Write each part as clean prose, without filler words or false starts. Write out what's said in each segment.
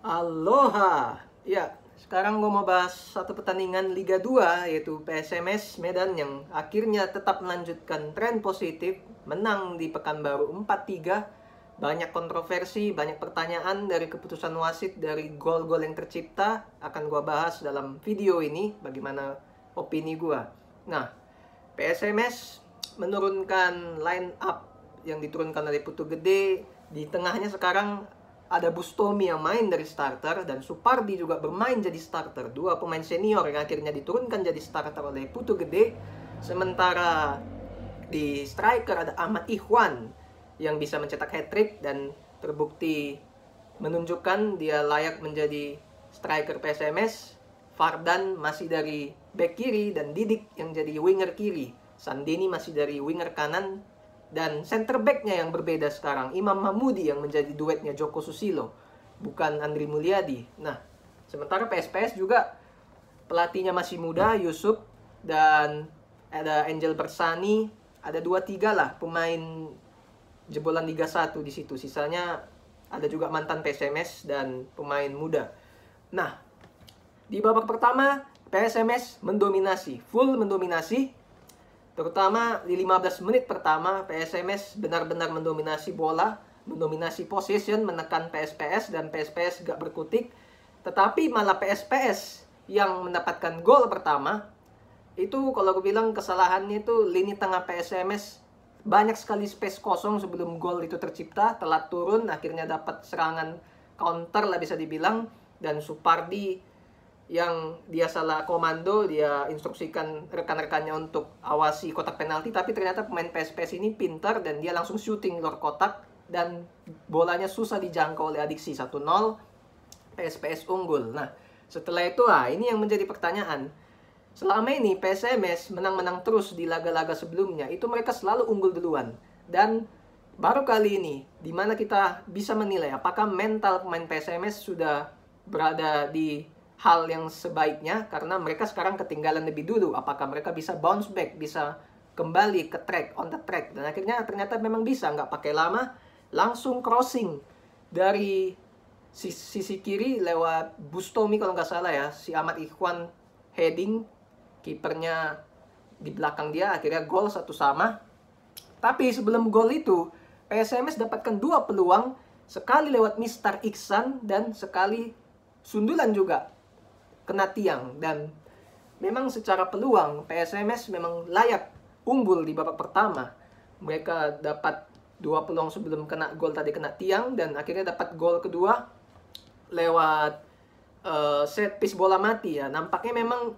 Aloha. Ya, sekarang gue mau bahas satu pertandingan Liga 2 yaitu PSMS Medan yang akhirnya tetap melanjutkan tren positif, menang di Pekanbaru 4-3. Banyak kontroversi, banyak pertanyaan dari keputusan wasit, dari gol-gol yang tercipta. Akan gue bahas dalam video ini bagaimana opini gue. Nah, PSMS menurunkan line up yang diturunkan oleh Putu Gede. Di tengahnya sekarang ada Bustomi yang main dari starter dan Supardi juga bermain jadi starter. Dua pemain senior yang akhirnya diturunkan jadi starter oleh Putu Gede. Sementara di striker ada Ahmad Ikhwan yang bisa mencetak hat-trick dan terbukti menunjukkan dia layak menjadi striker PSMS. Fardan masih dari back kiri dan Didik yang jadi winger kiri. Sandini masih dari winger kanan. Dan center back-nya yang berbeda sekarang, Imam Mahmudi yang menjadi duetnya Joko Susilo, bukan Andri Mulyadi. Nah, sementara PSPS juga pelatihnya masih muda, Yusuf, dan ada Angel Bersani, ada 2-3 lah pemain jebolan Liga 1 di situ. Sisanya ada juga mantan PSMS dan pemain muda. Nah, di babak pertama PSMS mendominasi, full mendominasi. Terutama di 15 menit pertama, PSMS benar-benar mendominasi bola, mendominasi possession, menekan PSPS, dan PSPS gak berkutik. Tetapi malah PSPS yang mendapatkan gol pertama, itu kalau aku bilang kesalahannya itu lini tengah PSMS banyak sekali space kosong sebelum gol itu tercipta, telat turun, akhirnya dapat serangan counter lah bisa dibilang, dan Supardi yang dia salah komando, dia instruksikan rekan-rekannya untuk awasi kotak penalti, tapi ternyata pemain PSPS ini pintar dan dia langsung shooting luar kotak dan bolanya susah dijangkau oleh Adiksi. 1-0, PSPS unggul. Nah, setelah itu ini yang menjadi pertanyaan. Selama ini PSMS menang-menang terus di laga-laga sebelumnya, itu mereka selalu unggul duluan. Dan baru kali ini, dimana kita bisa menilai apakah mental pemain PSMS sudah berada di hal yang sebaiknya, karena mereka sekarang ketinggalan lebih dulu. Apakah mereka bisa bounce back, bisa kembali ke track, on the track. Dan akhirnya ternyata memang bisa, nggak pakai lama, langsung crossing dari sisi kiri lewat Bustomi kalau nggak salah ya, si Ahmad Ikhwan heading, kipernya di belakang dia, akhirnya gol 1-1. Tapi sebelum gol itu, PSMS dapatkan 2 peluang, sekali lewat Mister Iksan dan sekali sundulan juga kena tiang. Dan memang secara peluang PSMS memang layak unggul di babak pertama. Mereka dapat 2 peluang sebelum kena gol tadi, kena tiang, dan akhirnya dapat gol kedua lewat set piece bola mati ya. Nampaknya memang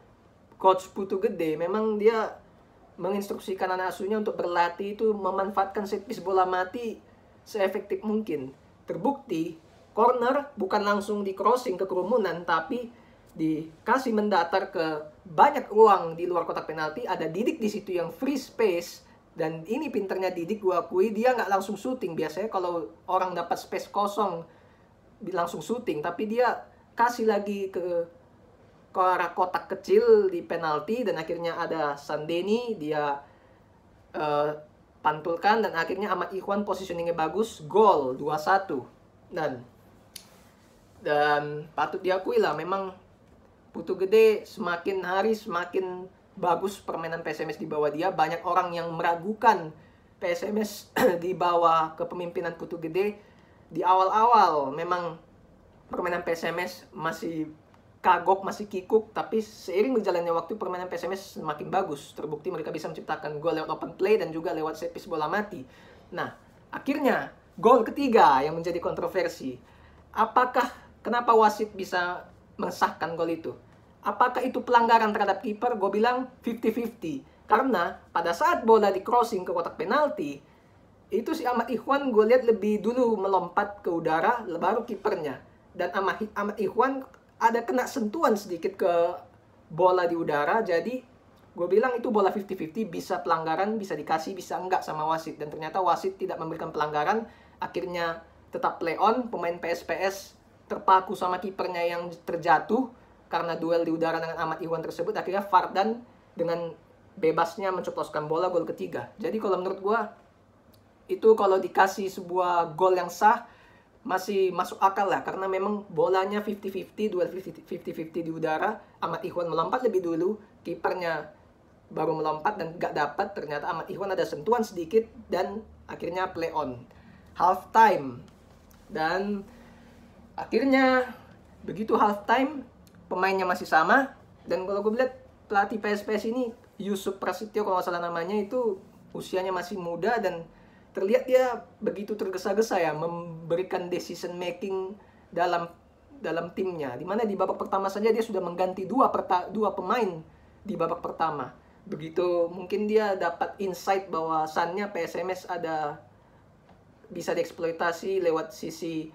Coach Putu Gede memang dia menginstruksikan anak asuhnya untuk berlatih itu memanfaatkan set piece bola mati seefektif mungkin. Terbukti corner bukan langsung di crossing ke kerumunan, tapi dikasih mendatar ke banyak ruang di luar kotak penalti. Ada Didik di situ yang free space, dan ini pinternya Didik, gua akui. Dia nggak langsung syuting. Biasanya kalau orang dapat space kosong langsung syuting, tapi dia kasih lagi ke arah kotak kecil di penalti, dan akhirnya ada Sandeni, dia pantulkan, dan akhirnya Ahmad Ikhwan positioningnya bagus, gol 2-1. Dan patut diakui lah, memang Putu Gede semakin hari semakin bagus permainan PSMS di bawah dia. Banyak orang yang meragukan PSMS di bawah kepemimpinan Putu Gede. Di awal-awal memang permainan PSMS masih kagok, masih kikuk, tapi seiring berjalannya waktu permainan PSMS semakin bagus. Terbukti mereka bisa menciptakan gol lewat open play dan juga lewat set piece bola mati. Nah, akhirnya gol ketiga yang menjadi kontroversi. Kenapa wasit bisa mensahkan gol itu? Apakah itu pelanggaran terhadap kiper? Gue bilang 50-50. Karena pada saat bola di crossing ke kotak penalti, itu si Ahmad Ikhwan gue lihat lebih dulu melompat ke udara, baru kipernya. Dan Ahmad Ikhwan ada kena sentuhan sedikit ke bola di udara. Jadi gue bilang itu bola 50-50, bisa pelanggaran, bisa dikasih, bisa enggak sama wasit. Dan ternyata wasit tidak memberikan pelanggaran. Akhirnya tetap play on. Pemain PSPS terpaku sama kipernya yang terjatuh karena duel di udara dengan Ahmad Ikhwan tersebut. Akhirnya Fardan dengan bebasnya menceploskan bola, gol ketiga. Jadi kalau menurut gue, itu kalau dikasih sebuah gol yang sah, masih masuk akal lah, karena memang bolanya 50-50, duel 50-50 di udara. Ahmad Ikhwan melompat lebih dulu, kipernya baru melompat dan gak dapat. Ternyata Ahmad Ikhwan ada sentuhan sedikit dan akhirnya play on. Half time. Dan akhirnya begitu half time, pemainnya masih sama. Dan kalau gue lihat pelatih PSPS ini, Yusuf Prasetyo kalau nggak salah namanya, itu usianya masih muda dan terlihat dia begitu tergesa-gesa ya memberikan decision making dalam timnya. Dimana di babak pertama saja dia sudah mengganti dua pemain di babak pertama. Begitu mungkin dia dapat insight bahwasannya PSMS bisa dieksploitasi lewat sisi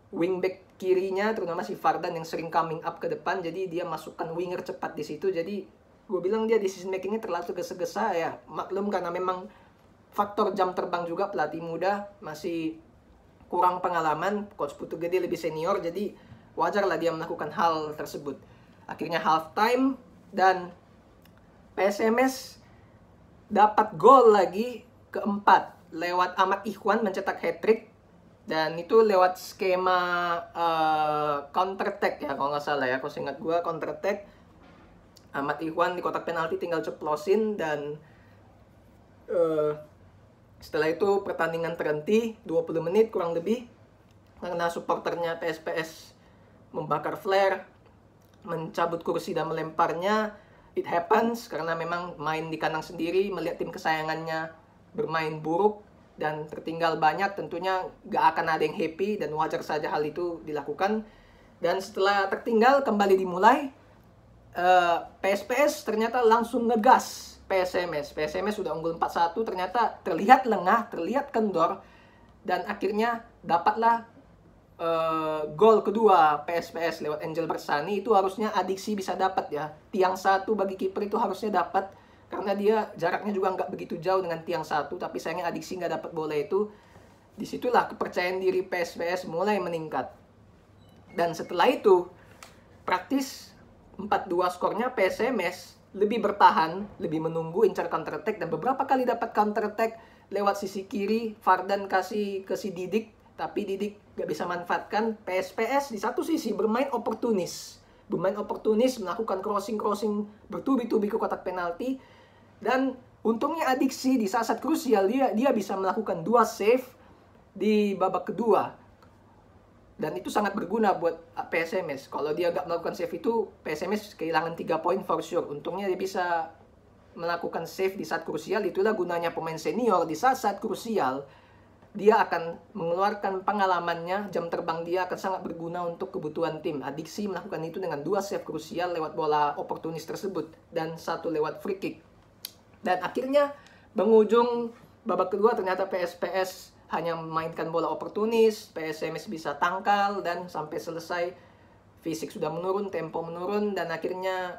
wingback kirinya, terutama si Fardan yang sering coming up ke depan. Jadi dia masukkan winger cepat di situ. Jadi gue bilang dia decision makingnya terlalu tergesa-gesa ya. Maklum karena memang faktor jam terbang juga, pelatih muda masih kurang pengalaman, Coach Putu Gede lebih senior, jadi wajar lah dia melakukan hal tersebut. Akhirnya half time dan PSMS dapat gol lagi keempat lewat Ahmad Ikhwan mencetak hat-trick, dan itu lewat skema counter attack ya kalau nggak salah ya, kalau ingat gue counter attack. Ahmad Ikhwan di kotak penalti tinggal ceplosin dan setelah itu pertandingan terhenti 20 menit kurang lebih karena supporternya PSPS membakar flare, mencabut kursi dan melemparnya. It happens karena memang main di kandang sendiri, melihat tim kesayangannya bermain buruk dan tertinggal banyak, tentunya gak akan ada yang happy dan wajar saja hal itu dilakukan. Dan setelah tertinggal kembali dimulai, PSPS ternyata langsung ngegas PSMS. PSMS sudah unggul 4-1, ternyata terlihat lengah, terlihat kendor, dan akhirnya dapatlah gol kedua PSPS lewat Angel Bersani. Itu harusnya Adiksi bisa dapat ya. Tiang satu bagi kiper itu harusnya dapat, karena dia jaraknya juga nggak begitu jauh dengan tiang satu, tapi sayangnya Adiksi nggak dapat bola itu. Disitulah kepercayaan diri PSPS mulai meningkat. Dan setelah itu praktis 4-2 skornya, PSMS lebih bertahan, lebih menunggu, incar counter attack, dan beberapa kali dapat counter attack lewat sisi kiri. Fardan kasih ke si Didik, tapi Didik gak bisa manfaatkan. PSPS di satu sisi bermain oportunis, melakukan crossing bertubi-tubi ke kotak penalti, dan untungnya Adiksi di saat-saat krusial dia bisa melakukan 2 save di babak kedua. Dan itu sangat berguna buat PSMS. Kalau dia gak melakukan save itu, PSMS kehilangan 3 poin for sure. Untungnya dia bisa melakukan save di saat krusial. Itulah gunanya pemain senior. Di saat-saat krusial, dia akan mengeluarkan pengalamannya, jam terbang dia akan sangat berguna untuk kebutuhan tim. Adiksi melakukan itu dengan 2 save krusial lewat bola oportunis tersebut, dan 1 lewat free kick. Dan akhirnya mengujung babak kedua, ternyata PSPS hanya memainkan bola oportunis, PSMS bisa tangkal, dan sampai selesai fisik sudah menurun, tempo menurun, dan akhirnya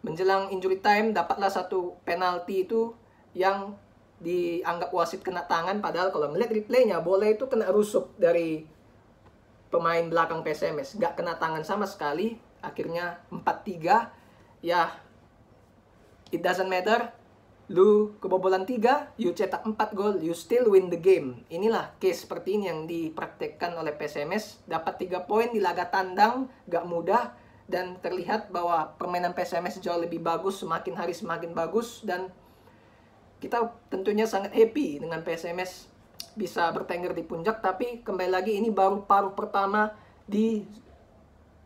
menjelang injury time dapatlah 1 penalti itu yang dianggap wasit kena tangan, padahal kalau melihat replaynya bola itu kena rusuk dari pemain belakang PSMS, gak kena tangan sama sekali. Akhirnya 4-3, ya it doesn't matter. Lu kebobolan 3, you cetak 4 gol, you still win the game. Inilah case seperti ini yang dipraktekkan oleh PSMS. Dapat 3 poin di laga tandang, gak mudah. Dan terlihat bahwa permainan PSMS jauh lebih bagus, semakin hari semakin bagus. Dan kita tentunya sangat happy dengan PSMS bisa bertengger di puncak. Tapi kembali lagi, ini baru paruh pertama di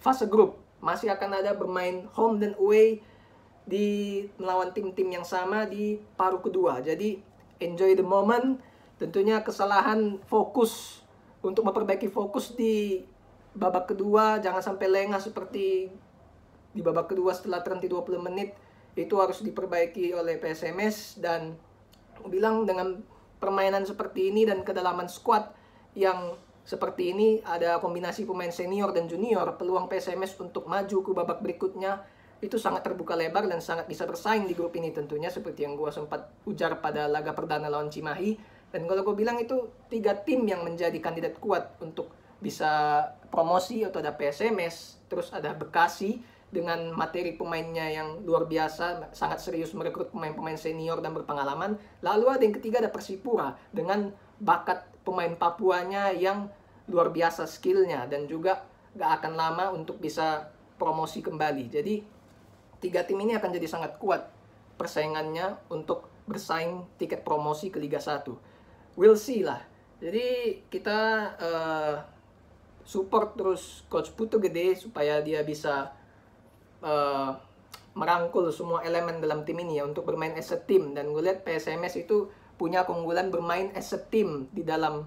fase grup. Masih akan ada bermain home dan away di melawan tim-tim yang sama di paruh kedua. Jadi enjoy the moment. Tentunya kesalahan fokus, untuk memperbaiki fokus di babak kedua, jangan sampai lengah seperti di babak kedua setelah terhenti 20 menit. Itu harus diperbaiki oleh PSMS. Dan bilang dengan permainan seperti ini dan kedalaman squad yang seperti ini, ada kombinasi pemain senior dan junior, peluang PSMS untuk maju ke babak berikutnya itu sangat terbuka lebar dan sangat bisa bersaing di grup ini tentunya, seperti yang gue sempat ujar pada laga perdana lawan Cimahi. Dan kalau gue bilang itu 3 tim yang menjadi kandidat kuat untuk bisa promosi, atau ada PSMS, terus ada Bekasi dengan materi pemainnya yang luar biasa, sangat serius merekrut pemain-pemain senior dan berpengalaman. Lalu ada yang ketiga, ada Persipura dengan bakat pemain Papuanya yang luar biasa skillnya dan juga gak akan lama untuk bisa promosi kembali. Jadi 3 tim ini akan jadi sangat kuat persaingannya untuk bersaing tiket promosi ke Liga 1. We'll see lah. Jadi kita support terus Coach Putu Gede supaya dia bisa merangkul semua elemen dalam tim ini ya untuk bermain as a team. Dan gue lihat PSMS itu punya keunggulan bermain as a team di dalam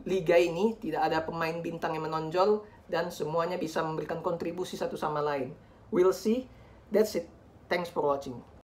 liga ini. Tidak ada pemain bintang yang menonjol dan semuanya bisa memberikan kontribusi satu sama lain. We'll see. That's it. Thanks for watching.